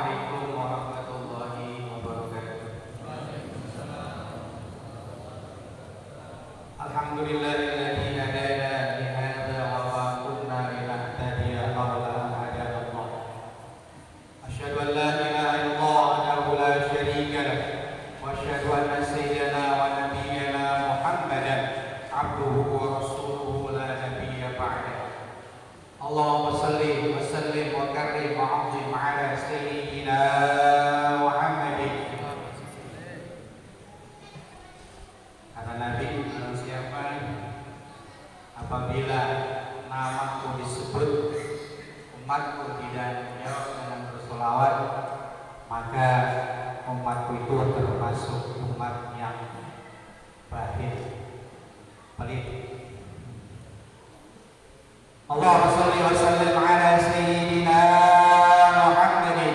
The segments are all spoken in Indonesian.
Assalamualaikum warahmatullahi wabarakatuh. Alhamdulillahilladzi hadana li hadza wa ma kunna linahtadiya laula an hadana Allah. Asyhadu an la ilaha illallah wahdahu la syarika lah wa asyhadu anna sayyidana wa nabiyyana Muhammadan abduhu wa rasuluhu la nabiyya ba'da. Allahumma salli wa sallim wa karrim wa 'azzim 'ala sayyidina Muhammadin. Kata Nabi, barang siapa apabila namaku disebut, umatku tidak menjawab dengan bersolawat, maka umatku itu termasuk umat yang bakhil, pelit. Allahumma shalli wa sallim ala sayyidina Muhammadin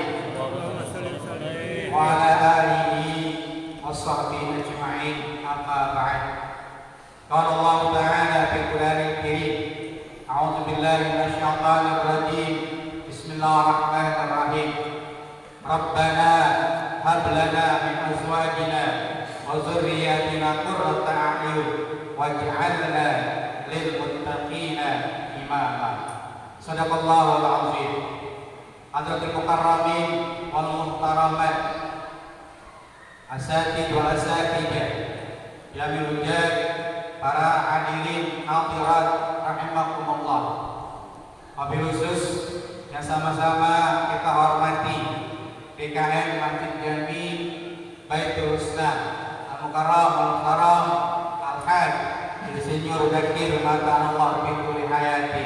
wa ala alihi wa sahbihi ajma'in, amma ba'd. Qala Allah ta'ala fil Qur'anil Karim, a'udzu billahi minasy syaithanir rajim. Bismillahirrahmanirrahim. Rabbana hab lana min azwajina wa dzurriyyatina qurrata a'yun waj'alna lil muttaqina imama. Sadaqallahul azim. Hadratul mukarramin wal muhtaramat, asatid wa asatidah, jamil hujjat, para hadirin hadirat rahimakumullah. Wabil khusus yang sama-sama kita hormati PKM Masjid Jami Baitul Husna Al-Mukarram Al-Muhtaram Al-Haj Insinyur Zakir Mata Allah Bintuli Hayati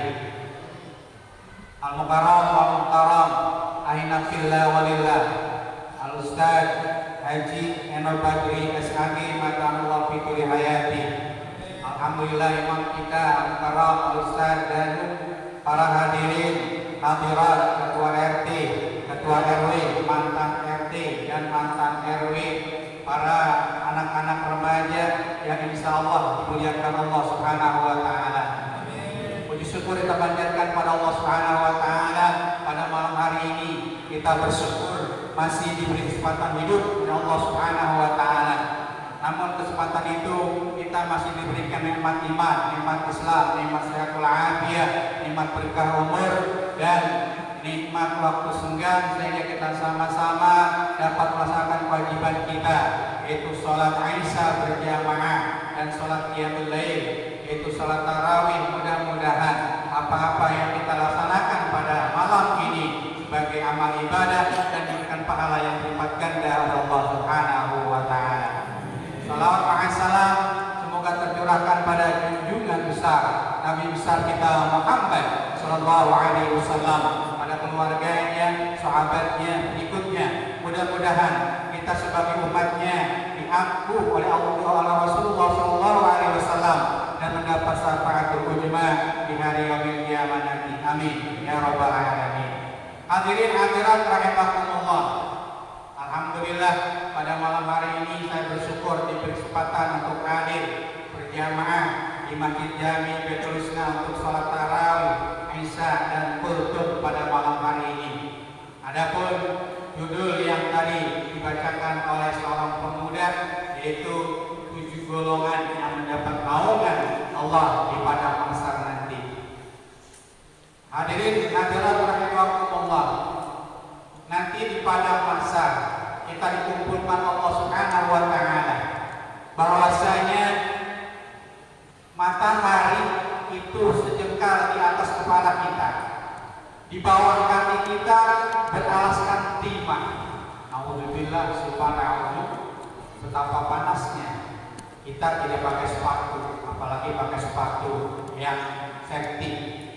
Al-Mukarram Al-Muhtaram Ahina Fillah Walillah Al-Ustaz Haji Enol Badri SAG Mata Allah Bintuli Hayati. Alhamdulillah imam kita Al-Mukarram Al-Ustaz dan para hadirin hadirat, ketua RT, ketua RW, mantan RT dan mantan RW, para anak-anak remaja yang insya Allah dimuliakan Allah Subhanahu wa Ta'ala. Puji syukur kita panjatkan pada Allah Subhanahu wa Ta'ala. Pada malam hari ini kita bersyukur masih diberi kesempatan hidup oleh Allah Subhanahu wa Ta'ala. Namun kesempatan itu kita masih diberikan nikmat iman, nikmat Islam, nikmat sehatul afiyah, nikmat berkah umur dan nikmat waktu senggang, sehingga kita sama-sama dapat melaksanakan kewajiban kita, yaitu sholat Aisyah berjamaah dan sholat qiyamul lail, yaitu sholat tarawih. Mudah-mudahan apa-apa yang kita laksanakan pada malam ini sebagai amal ibadah dan diberikan pahala yang berlipat ganda oleh Allah Subhanahu wa Ta'ala. Salawat wa salam semoga tercurahkan pada junjungan besar Nabi besar kita Muhammad sallallahu alaihi wasallam, pada keluarganya, sahabatnya, pengikutnya. Mudah-mudahan kita sebagai umatnya diampu oleh Allah Rasulullah sallallahu alaihi wasallam dan mendapat syafaatul uzma di hari yaumil qiyamah nanti. Amin ya rabbal alamin. Hadirin hadirat rahimakumullah. Alhamdulillah pada malam hari ini saya bersyukur diberi kesempatan untuk hadir berjamaah di Masjid Jami Baitul Husna untuk sholat tarawih, Isya dan Qur'an pada malam hari ini. Adapun judul yang tadi dibacakan oleh seorang pemuda, yaitu 7 golongan yang mendapat naungan Allah di padang mahsyar nanti. Hadirin hadirat rahimakumullah. Nanti di padang mahsyar kita dikumpulkan Allah Subhanahu wa Ta'ala, bahwasanya matahari itu sejengkal di atas kepala kita, di bawah kaki kita beralaskan timah. Alhamdulillah subhanahu, betapa panasnya. Kita tidak pakai sepatu, apalagi pakai sepatu yang safety,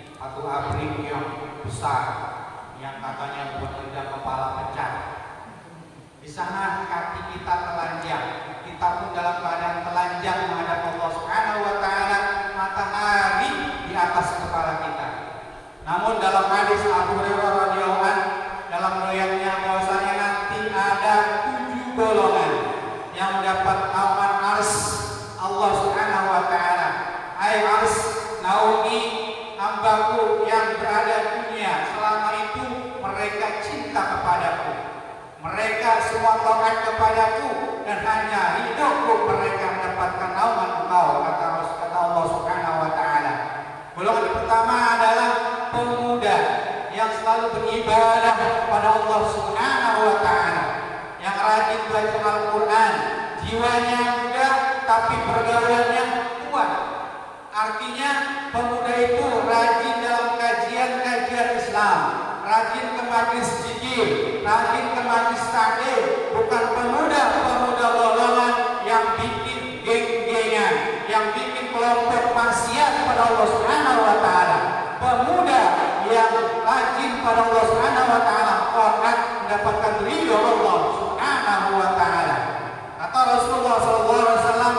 sepatu abrik yang besar, yang katanya buat meredam kepala pecah. Di sana kaki kita telanjang, kita pun dalam keadaan telanjang menghadap Allah Subhanahu wa Ta'ala, matahari di atas kepala kita. Namun dalam hadis Abu Hurairah radhiyallahu anhu, dalam riwayatnya bahwasanya nanti ada 7 golongan yang mendapat naungan ars Allah Subhanahu wa Ta'ala. Ai ars naungi hambaku yang berada di dunia, selama itu mereka cinta kepadaku. semua taat kepadaku dan hanya hidupku mereka mendapatkan naungan Engkau, kata Allah Subhanahu wa taala. Golongan pertama adalah pemuda yang selalu beribadah kepada Allah Subhanahu wa taala, yang rajin baca Al-Qur'an, jiwanya muda tapi pergaulannya kuat. Artinya pemuda itu rajin dalam kajian-kajian Islam, rajin ke majelis zikir, rajin ke majelis taklim, bukan pemuda-pemuda golongan yang bikin geng-gengan, yang bikin kelompok maksiat kepada Allah Subhanahu wa taala. Pemuda yang rajin pada Allah Subhanahu wa taala akan mendapatkan ridho Allah Subhanahu wa taala. Kata Rasulullah sallallahu alaihi wasallam,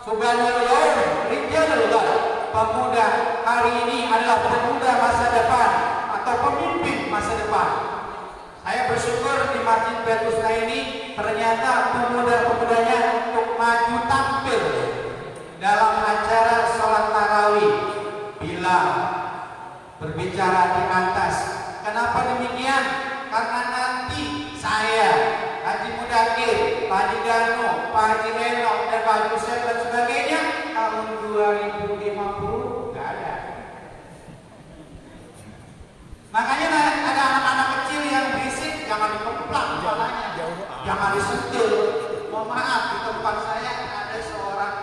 subhanallah rijalullah, pemuda hari ini adalah pemuda masa depan atau pemimpin masa depan. Saya bersyukur di Masjid Baitul Husna ini ternyata pemuda-pemudanya untuk maju tampil dalam acara sholat tarawih, bila berbicara di atas. Kenapa demikian? Karena nanti saya, Haji Mudakir, Pak Haji Gano, Pak Haji Reno, dan Pak Haji Hussein dan sebagainya tahun 2050 nggak ada. Makanya ada anak-anak kecil yang berisik, jangan dikemplang kepalanya, jangan disentil. Mohon maaf, di tempat saya ada seorang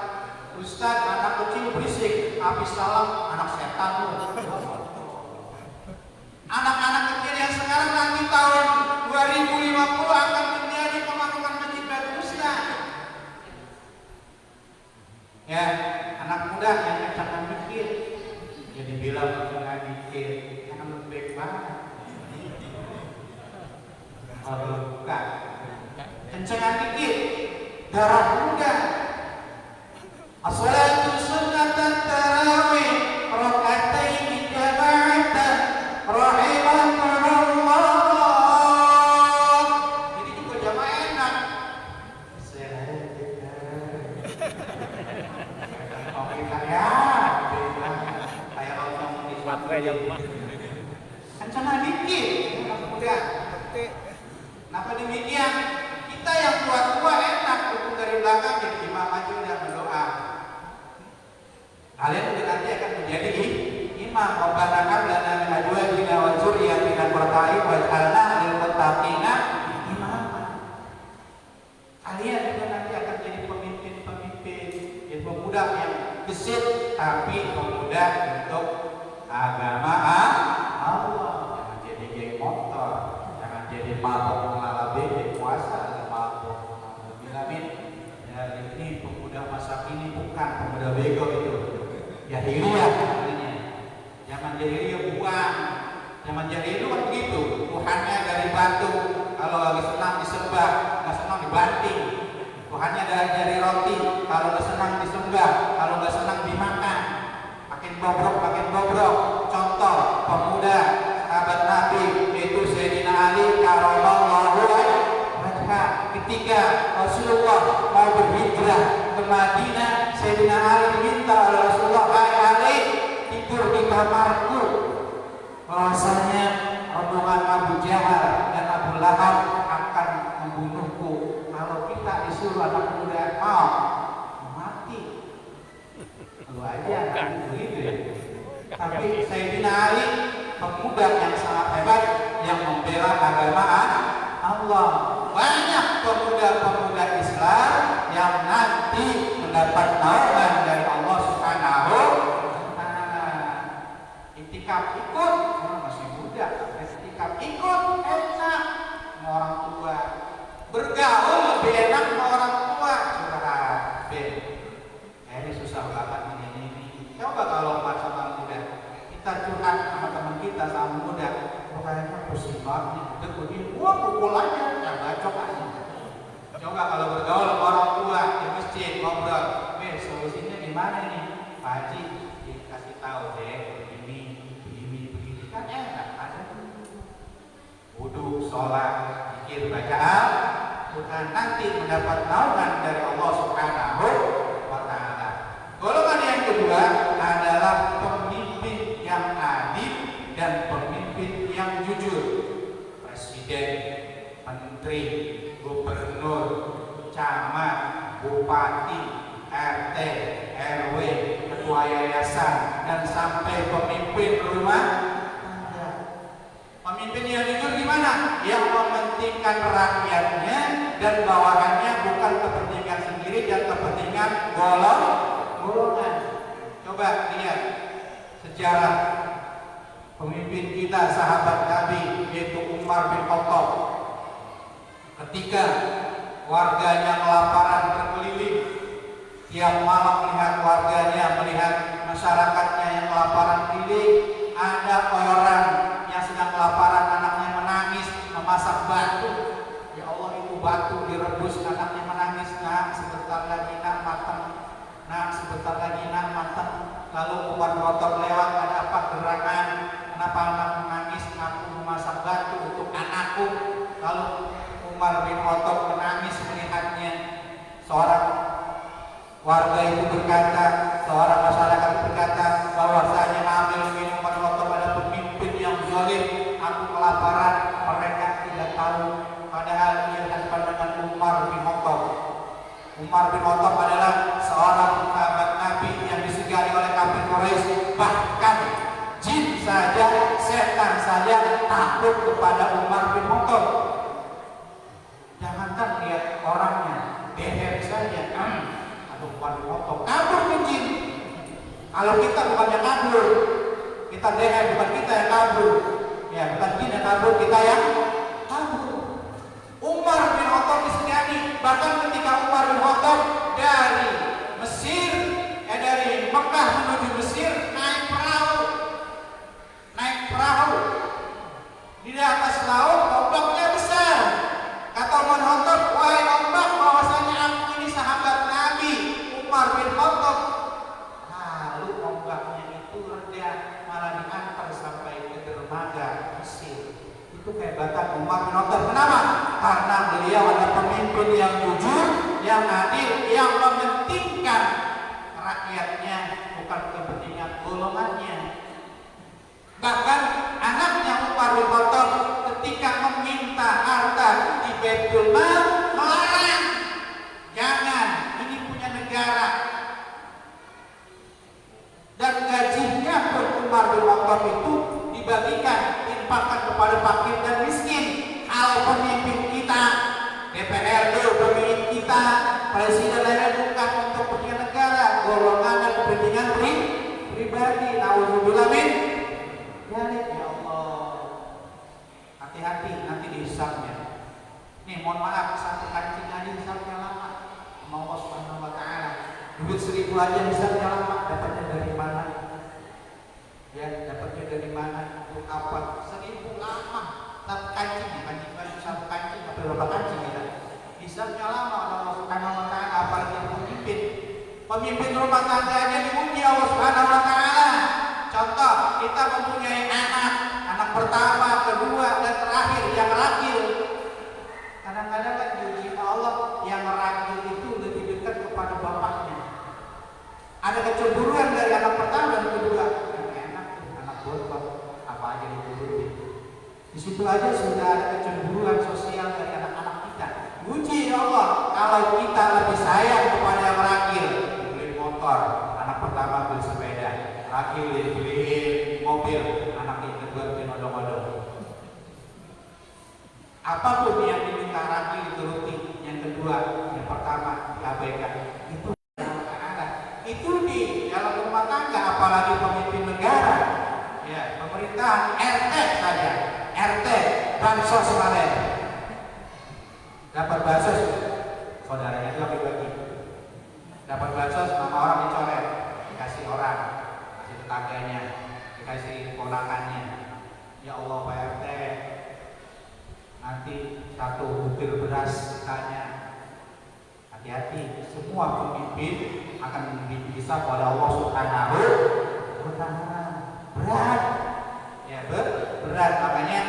ustaz anak kecil berisik, habis salam anak setan. Anak-anak kecil yang sekarang nanti tahun 2050 akan menjadi pemakaman Masjid Baitul Husna. Ya, anak muda yang jangan mikir, jadi bilang jangan mikir, jangan lembek banget. Kalau bukan, jangan mikir, darah muda. As-salatu sunnatan tarawih, raka'ataini jama'atan, rahimakumullah. Jadi juga jamaah enak. Kencana dikit, mudah. Kenapa demikian? Kita yang tua-tua enak duduk dari belakang jadi imam aja udah berdoa. Kalian juga nanti akan menjadi imam. Rabbana hab lana min azwajina wa dzurriyyatina qurrata a'yun waj'alna lil muttaqina imama. Kalian juga nanti akan jadi pemimpin-pemimpin, jadi pemuda yang gesit tapi pemuda untuk agama Allah. Jangan jadi geng motor, jangan jadi mabuk mengalami puasa, mabuk bilamin. Ya, ini pemuda masa kini bukan pemuda bego itu. Jahiliyah namanya. Zaman jahiliyah buang. Zaman jahiliyah itu kan begitu. Tuhannya dari batu. Kalau lagi senang disembah, nggak senang dibanting. Tuhannya dari roti. Kalau nggak senang disembah, kalau nggak senang dimakan. Makin bobrok. Contoh pemuda sahabat Nabi yaitu Sayyidina Ali karramallahu wajhah. Ketika Rasulullah mau berhijrah ke Madinah, Sayyidina Ali diminta oleh Rasulullah, "Hai Ali, tidur di kamarku." Bahwasanya rombongan Abu Jahal dan Abu Lahab akan membunuhku. Kalau kita disuruh anak muda mau mati, lu aja kan begitu ya. Tapi Sayyidina Ali pemuda yang sangat hebat yang membela agama Allah. Banyak pemuda-pemuda Islam yang nanti mendapat naungan dari Allah Subhanahu wa taala. Iktikaf ikut, masih muda. Iktikaf ikut enak sama orang tua. Bergaul lebih enak sama orang tua. Curhat, ini susah banget ini. Coba kalau sama muda, kita curhat sama teman kita sama muda, kayaknya pusing banget nih. Begini, pukul aja, jangan bacok aja. Coba kalau bergaul sama orang tua di masjid ngobrol, solusinya gimana nih? Pak Haji dikasih tahu deh, begini kan enak ada. Wudu, sholat, zikir, bacaan, bukan nanti mendapat naungan dari Allah Subhanahu wa taala. Golongan yang kedua adalah pemimpin yang adil dan pemimpin yang jujur. Presiden menteri, gubernur, camat, bupati, RT, RW, ketua yayasan, dan sampai pemimpin rumah tangga. Pemimpin yang jujur gimana? Yang mementingkan rakyatnya dan bawahannya, bukan kepentingan sendiri dan kepentingan golongan. Coba lihat sejarah pemimpin kita, sahabat Nabi, yaitu Umar bin Khattab. Ketika warganya kelaparan berkeliling, tiap malam melihat warganya, melihat masyarakatnya yang kelaparan keliling, ada orang yang sedang kelaparan, anaknya menangis, memasak batu. Ya Allah, itu batu direbus, anaknya menangis, nak sebentar lagi nak matang, nak sebentar lagi nak matang. Lalu Umar bin Khattab lewat, ada apa gerangan? Kenapa anak menangis? Aku memasak batu untuk anakku. Lalu Umar bin Khattab menangis melihatnya. Seorang warga itu berkata, seorang masyarakat berkata bahwasanya Amir bin Umar bin Khattab adalah pemimpin yang zalim. Aku kelaparan, mereka tidak tahu. Padahal ia hadapan dengan Umar bin Khattab. Umar bin Khattab adalah seorang sahabat Nabi yang disegani oleh kafir Quraisy. Bahkan jin saja, setan saja takut kepada Umar bin Khattab. Jangankan lihat orangnya, leher saja. Aduh, Umar bin Khattab kabur ke jin. Kalau kita bukannya kabur, kita leher, bukan kita yang kabur. Ya, bukan jin yang kabur, kita yang kabur. Umar bin Khattab disegani. Bahkan ketika Umar bin Khattab dari Mesir, dari Mekah menuju Mesir, naik perahu di atas laut, ombaknya besar. Kata Umar bin Khattab, wahai ombak, bahwasanya aku ini sahabat Nabi Umar bin Khattab. Lalu ombaknya itu reda, malah diantar sampai ke dermaga Mesir. Itu kehebatan Umar bin Khattab. Kenapa? Karena beliau adalah pemimpin yang jujur, yang adil, yang mementingkan rakyatnya, bukan kepentingan golongannya. Bahkan anaknya Umar bin Khattab ketika meminta harta di Baitul Mal melarang. Jangan, ini punya negara. Dan gajinya pun Umar bin Khattab itu dibagikan, infakkan kepada fakir dan miskin. Kalau pemimpin kita, DPRD, pemimpin kita, presiden lainnya bukan untuk kepentingan negara, golongan dan kepentingan pribadi. Nauzubillah min dzalik. Ya Allah, hati-hati nanti dihisabnya. Nih, mohon maaf, satu kancing aja hisabnya lama. Allah Subhanahu wa Ta'ala. Duit 1.000 aja hisabnya lama. Dapatnya dari mana? Ya, dapatnya dari mana? Untuk apa? 1.000 lama. Satu kancing, satu kancing, apa berapa kancing kita? Hisabnya lama. Allah Subhanahu wa Ta'ala, apalagi pemimpin. Pemimpin rumah tangganya diuji Allah Subhanahu wa Ta'ala. Contoh, kita mempunyai anak pertama, kedua, dan terakhir yang rakil. Kadang-kadang kan diuji Allah, yang rakil itu lebih dekat kepada bapaknya. Ada kecemburuan dari anak pertama dan kedua. Yang enak, anak bapak, apa aja diturutin. Di situ aja sudah ada kecemburuan sosial dari anak-anak kita. Uji Allah, kalau kita lebih sayang kepada yang rakil, beli motor, anak pertama beli sepeda, rakil dibeliin mobil, anak yang kedua beli odong-odong. Apapun yang diminta rakil dituruti, yang kedua, yang pertama diabaikan. Itu di dalam rumah tangga, apalagi pemimpin negara. Ya, pemerintahan RT saja, RT bansos kemarin. Dapat bansos, saudaranya itu bagi-bagi. Dapat bansos, nama orang dicoret, dikasih orang, kasih tetangganya, dikasih ponakannya. Ya Allah, Pak RT, nanti 1 butir beras ditanya. Hati-hati, semua pemimpin akan dihisab oleh Allah Subhanahu wa Ta'ala. Berat, ya berat. Makanya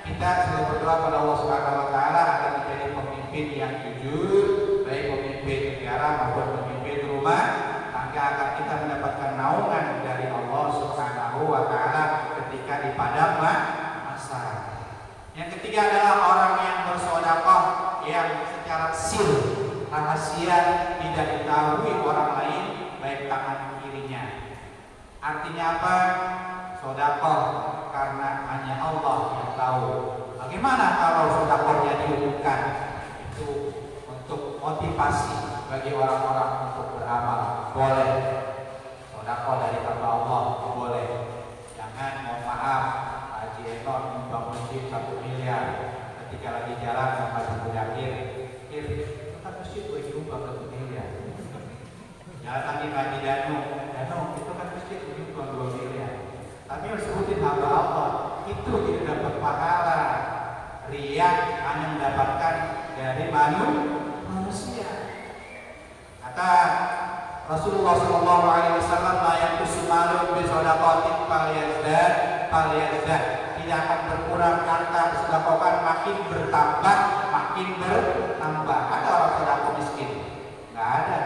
kita selalu berdoa pada Allah Subhanahu wa Ta'ala agar menjadi pemimpin yang jujur, baik pemimpin negara maupun pemimpin rumah tangga, agar kita mendapatkan naungan dari Allah Subhanahu wa Ta'ala ketika di padang masa. Yang ketiga adalah orang yang bersaudara. tidak diketahui orang lain, baik tangan kirinya. Artinya apa? Sedekah karena hanya Allah yang tahu. Bagaimana kalau sedekahnya diumumkan? Itu untuk motivasi bagi orang-orang untuk beramal. Boleh. Sedekah dari hamba Allah boleh. Jangan, mohon maaf, Haji Enon nyumbang masjid 1 miliar. Ketika lagi jalan sama Haji Mudakir, itu kan masjid gue nyumbang 1 miliar. Jalan lagi Haji Danu, itu kan masjid gue nyumbang 2 miliar. Tapi harus sebutin hamba Allah, itu tidak dapat pahala. Riya hanya mendapatkan dari manusia. Kata Rasulullah SAW, la yaqusu malun bi shadaqatin falyazdad. Tidak akan berkurang harta disedekahkan, makin bertambah. Ada orang sedekah miskin? Enggak ada.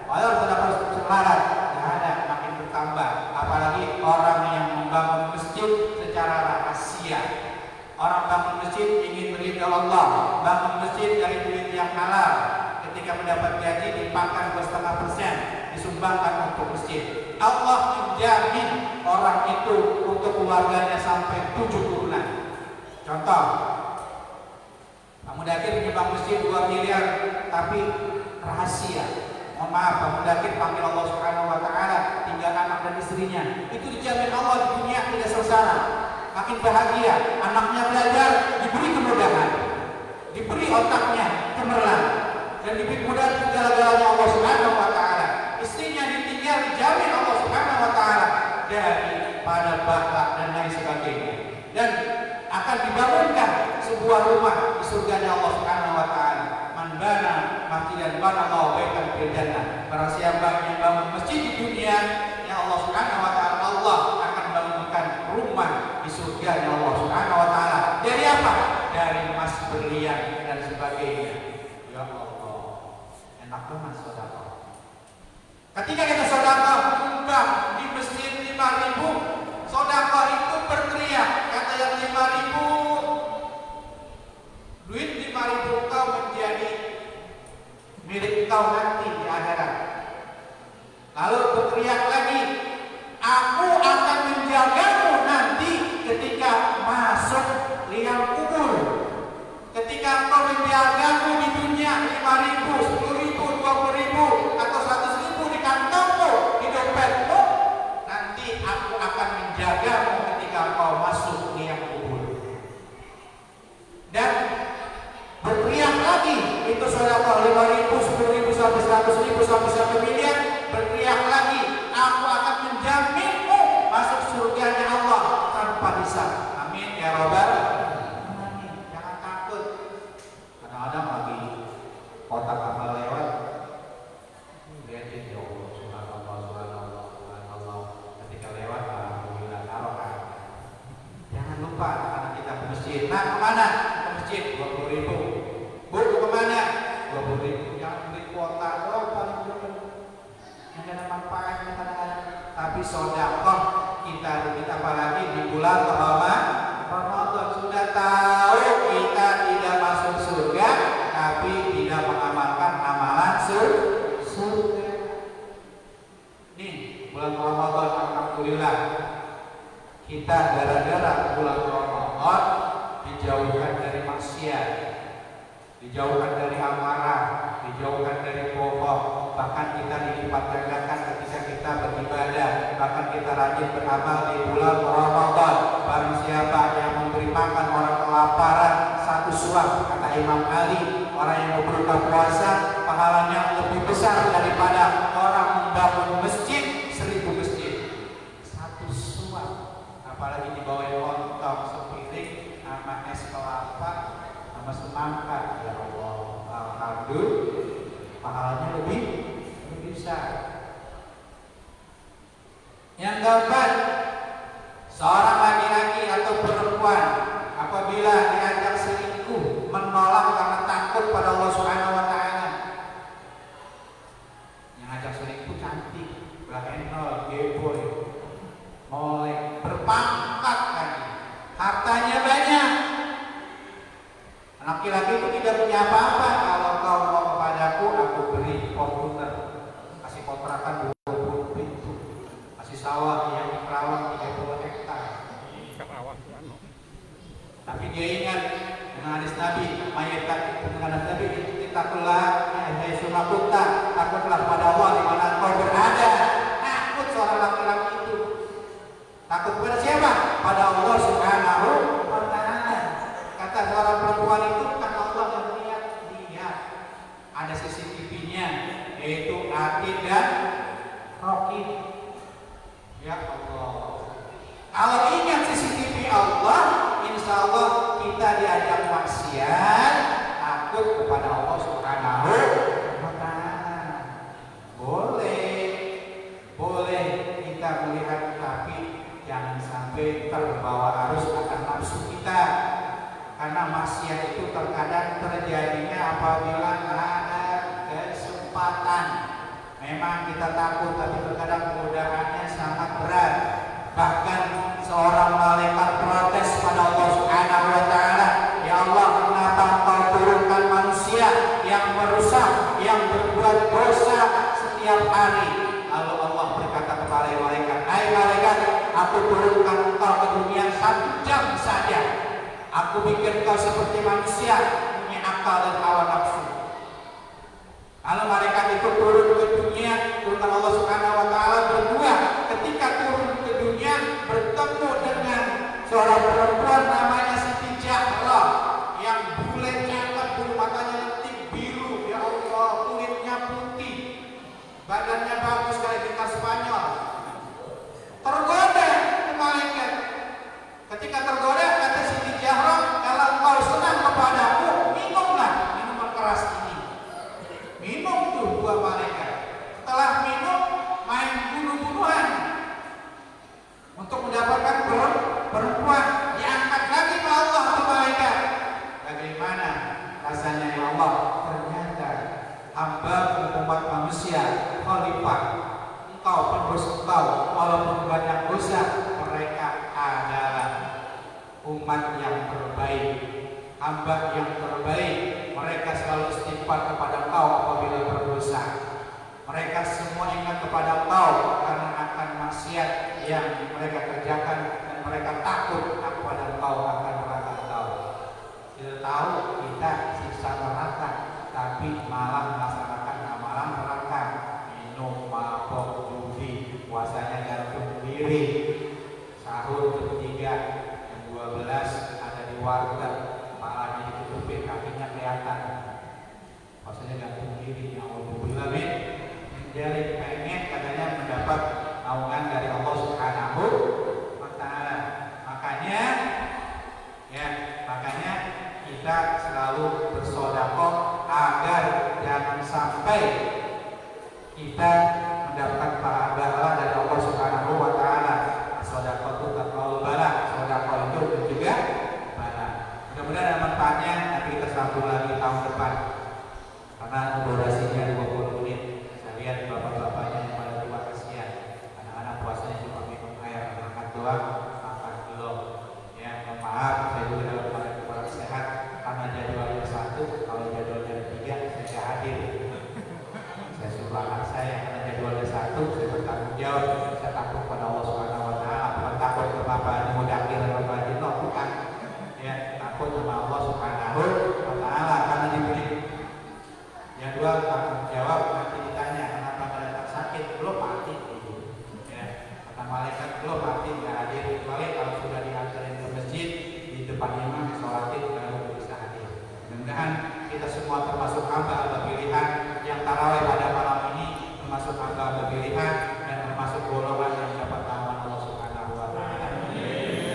Orang sedekah selarat? Enggak ada, makin bertambah. Apalagi orang yang membangun masjid secara rahasia. Orang bangun masjid ingin meridha Allah, bangun masjid dari duit yang halal. Ketika mendapat gaji dipangkan 2,5%, disumbangkan untuk masjid. Allah menjamin orang itu untuk keluarganya sampai 7 turunan. Contoh, Pak Mudakir menyumbang masjid 2 miliar, tapi rahasia. Mohon maaf, Pak Mudakir panggil Allah Subhanahu wa Ta'ala, tinggal anak dan istrinya. Itu dijamin Allah di dunia tidak sengsara. Makin bahagia, anaknya belajar, diberi kemudahan, diberi otaknya cemerlang, dan diberi kemudahan segala-galanya Allah Subhanahu wa Ta'ala. Istrinya ditinggal, dijamin Allah Subhanahu wa Ta'ala daripada bakat dan lain sebagainya. Dan akan dibangunkan sebuah rumah di surganya Allah Subhanahu wa Ta'ala. Man bana masjidan bana Allah baitan fil jannah. Barang siapa yang bangun masjid di dunia, ya Allah Subhanahu wa Ta'ala, Allah akan bangunkan rumah di surganya Allah Subhanahu wa Ta'ala. Dari apa? Dari emas, berlian dan sebagainya. Ya Allah, enak banget sedekah. Ketika kita sedekah nyumbang di masjid 5.000, sedekah itu berteriak, kata yang 5.000, duit 5.000 kau menjadi milik kau nanti di akhirat. Lalu berteriak lagi, aku akan menjagamu nanti ketika masuk liang kubur. Ketika kau menjagamu di dunia 5.000, 10.000, 20.000 atau 100.000 di kantongmu, di dompetmu, nanti aku akan menjagamu ketika kau masuk liang kubur. Dan berteriak lagi, itu sedekah 5.000, 10.000 sampai 100.000 sampai 1 miliar, berteriak lagi, aku akan menjaminmu masuk surganya Allah tanpa hisab. Amin ya Rabbal alamin. Jangan takut. Kadang-kadang lagi kotak amal lewat, lihatin ya Allah, subhanallah. Ketika lewat, alhamdulillah, barokah. Jangan lupa anak kita ke masjid. Nah, kemana? Ke masjid 20.000. Bu, kemana? 20.000. Jangan beli kuota doang paling cuma. Yang ada manfaatnya kadang-kadang. Tapi sedekah kita apalagi di bulan Ramadan sudah tahu kita tidak masuk surga, tapi tidak mengamalkan amalan surga. Nih, bulan Ramadan alhamdulillah kita gara-gara bulan Ramadan dijauhkan dari maksiat, dijauhkan dari amarah, dijauhkan dari bohong, bahkan kita dilipat gandakan ketika kita beribadah, bahkan kita rajin beramal di bulan Ramadan. Barang siapa yang memberi makan orang kelaparan 1 suap, kata Imam Ali, orang yang berbuka puasa pahalanya lebih besar daripada orang membangun masjid 1000 masjid. 1 suap, apalagi dibawain lontong sepiring sama es kelapa sama semangka. Ya Allah, alhamdulillah, pahalanya lebih besar. Yang keempat, seorang laki-laki atau perempuan apabila diajak selingkuh menolak karena takut pada Allah Subhanahu wa Ta'ala. Yang ajak selingkuh cantik, blahenol, geboy, molek, berpangkat lagi, hartanya banyak. Laki-laki itu tidak punya apa-apa. Kalau kau mau kepadaku, aku beri Fortuner. sawah yang dikerawat 30 hektar. Tapi dia ingat dengan hadis Nabi, dengan hadis Nabi, takutlah, hai sumakuta, takutlah pada Allah di mana engkau berada. Takut seorang laki-laki itu. Takut pada siapa? Pada Allah Subhanahu wa Ta'ala. Kata seorang perempuan itu, kata Allah yang lihat, ada CCTV-nya, yaitu Atin dan Rokin. Ya Allah. Kalau ingat CCTV Allah, insya Allah kita diajak maksiat, takut kepada Allah Subhanahu wa Ta'ala. Boleh kita melihat, tapi jangan sampai terbawa arus akan nafsu kita. Karena maksiat itu terkadang terjadinya apabila ada kesempatan. Memang kita takut, tapi terkadang godaannya sangat berat. Bahkan seorang malaikat protes pada Allah Subhanahu wa Ta'ala, ya Allah, kenapa Engkau turunkan manusia yang merusak, yang berbuat dosa setiap hari? Lalu Allah berkata kepada malaikat, hai malaikat, aku turunkan engkau ke dunia 1 jam saja. Aku bikin kau seperti manusia, punya akal dan hawa nafsu. Kalau malaikat itu turun ke dunia, turunkan Allah Subhanahu wa Ta'ala berdua. Ketika turun ke dunia, bertemu dengan seorang perempuan namanya Siti Zahra, yang bule cakep, bulu matanya lentik biru, ya Allah, kulitnya putih, badannya bagus kayak gitar Spanyol. Tergoda ke malaikat. Ketika tergoda, kata Siti Zahra, kalau engkau senang kepadaku, minumlah minuman keras ini. Minum tuh dua malaikat. Setelah minum, main bunuh-bunuhan untuk mendapatkan perempuan. Diangkat lagi ke Allah ke malaikat. Bagaimana rasanya ya Allah? Ternyata hamba umat manusia, khalifah, engkau penerus engkau, walaupun banyak dosa, mereka adalah umat yang terbaik, hamba yang terbaik. Mereka selalu istighfar kepada engkau apabila berdosa. Mereka semua ingat kepada engkau karena akan maksiat yang mereka kerjakan, dan mereka takut kepada engkau akan neraka engkau. Kita tahu kita siksa neraka, tapi malah melaksanakan amalan neraka. Minum, mabok, judi, puasanya gantung diri, sahur bertiga, yang 12 ada di warga, kepalanya ditutupin, kakinya kelihatan, puasanya gantung diri. Alhamdulillah, jadi pengen katanya mendapat naungan dari Allah Subhanahu wa Ta'ala. Makanya kita selalu bersedekah agar jangan sampai kita mendapatkan pahala dari Allah Subhanahu wa Ta'ala. Sedekah itu terlalu banyak, sedekah itu juga banyak. Mudah-mudahan ada manfaatnya. Nanti kita sambung lagi tahun depan karena durasinya 20 menit. Saya lihat bapak-bapaknya yang pada tua kasihan, anak-anak puasanya cuma minum air, makan doang, makan belum. Ya, maaf, saya juga dalam kurang sehat karena jadwalnya 1, kalau jadwalnya 3 saya tidak hadir. Saya suruh anak saya karena jadwalnya 1, saya bertanggung jawab. Saya takut pada Allah Subhanahu wa Ta'ala, bukan takut ke bapak mudakir dan bapak jinno, bukan. Ya, takut sama Allah Subhanahu wa Ta'ala karena diberi jadwal tanggung jawab. Nanti ditanya kenapa nggak datang sakit, belum mati. Ya, kata malaikat belum mati nggak hadir, kecuali kalau sudah diantarin ke masjid di depan imam sholatin baru bisa hadir. Mudah-mudahan kita semua termasuk hamba pilihan yang tarawih pada malam ini, termasuk hamba pilihan dan termasuk golongan yang dapat taman Allah Subhanahu wa Ta'ala.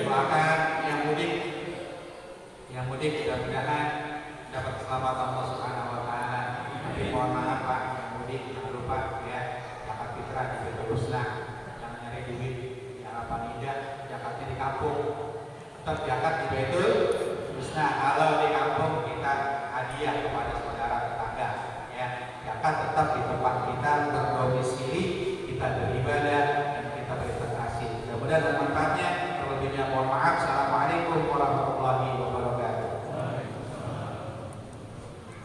Doakan yang mudik mudah-mudahan dapat keselamatan Allah Subhanahu wa Ta'ala. Tapi mohon maaf Pak, yang mudik jangan lupa ya, zakat fitrah di Baitul Husna, jangan nyari duit di Harapan Indah, zakatnya di kampung. Tetap zakat di Baitul Husna. Kalau di kampung kita hadiah kepada saudara tetangga ya. Zakat tetap di tempat kita berdomisili, kita beribadah dan kita berinvestasi. Mudah-mudahan manfaatnya. Terlebihnya mohon maaf. Assalamualaikum warahmatullahi wabarakatuh.